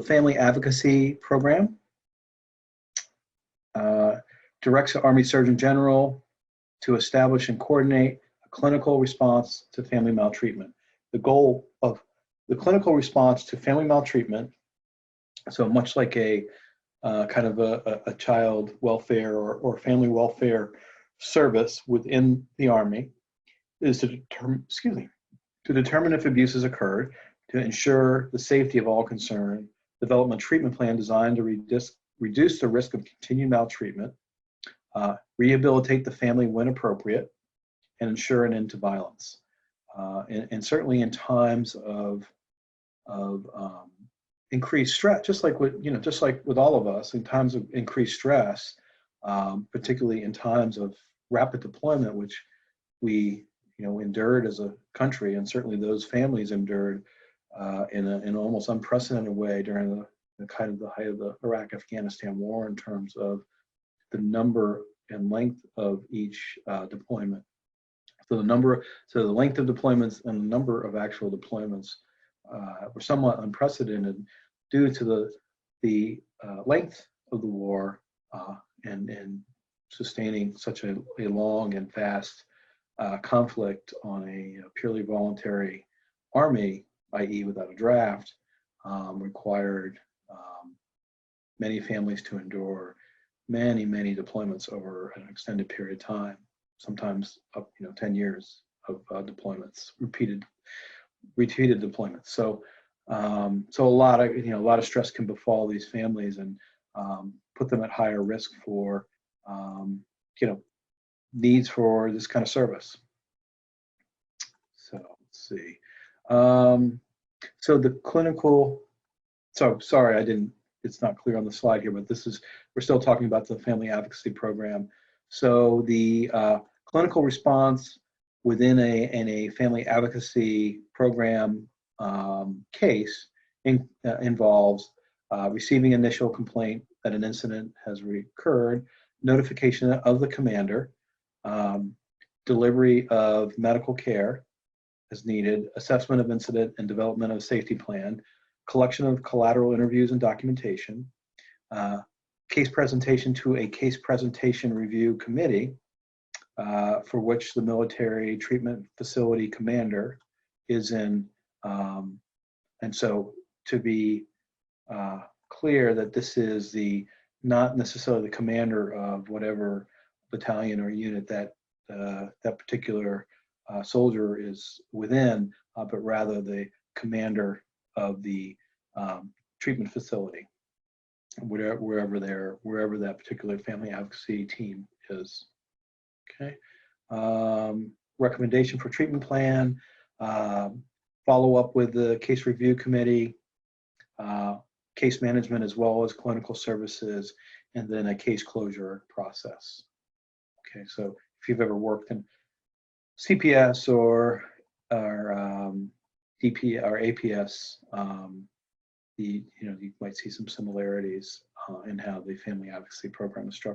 Family Advocacy Program directs the Army Surgeon General to establish and coordinate a clinical response to family maltreatment. The goal of the clinical response to family maltreatment, so much like a kind of a child welfare or family welfare service within the Army, is to determine if abuses occurred, to ensure the safety of all concerned, develop a treatment plan designed to reduce the risk of continued maltreatment, rehabilitate the family when appropriate, and ensure an end to violence. And certainly in times of increased stress, just like with all of us, in times of increased stress, particularly in times of rapid deployment, which we endured as a country, and certainly those families endured in an almost unprecedented way during the kind of the height of the Iraq-Afghanistan war in terms of the number and length of each deployment. So the length of deployments and the number of actual deployments were somewhat unprecedented due to the length of the war and sustaining such a long and fast conflict on a purely voluntary army, i.e. without a draft, required many families to endure many deployments over an extended period of time, sometimes up 10 years of deployments, repeated deployments. So so a lot of stress can befall these families and put them at higher risk for needs for this kind of service. So let's see. So the clinical, sorry, it's not clear on the slide here, but we're still talking about the Family Advocacy Program. So the clinical response within a family advocacy program case involves receiving initial complaint that an incident has recurred, notification of the commander, delivery of medical care as needed, assessment of incident and development of a safety plan, collection of collateral interviews and documentation, case presentation to a case presentation review committee for which the military treatment facility commander is in. And so to be clear that this is not necessarily the commander of whatever battalion or unit that that particular soldier is within, but rather the commander of the treatment facility, wherever that particular family advocacy team is. Okay. Recommendation for treatment plan, follow up with the case review committee, case management as well as clinical services, and then a case closure process. Okay, so if you've ever worked in CPS or DP or APS, you might see some similarities in how the family advocacy program is structured.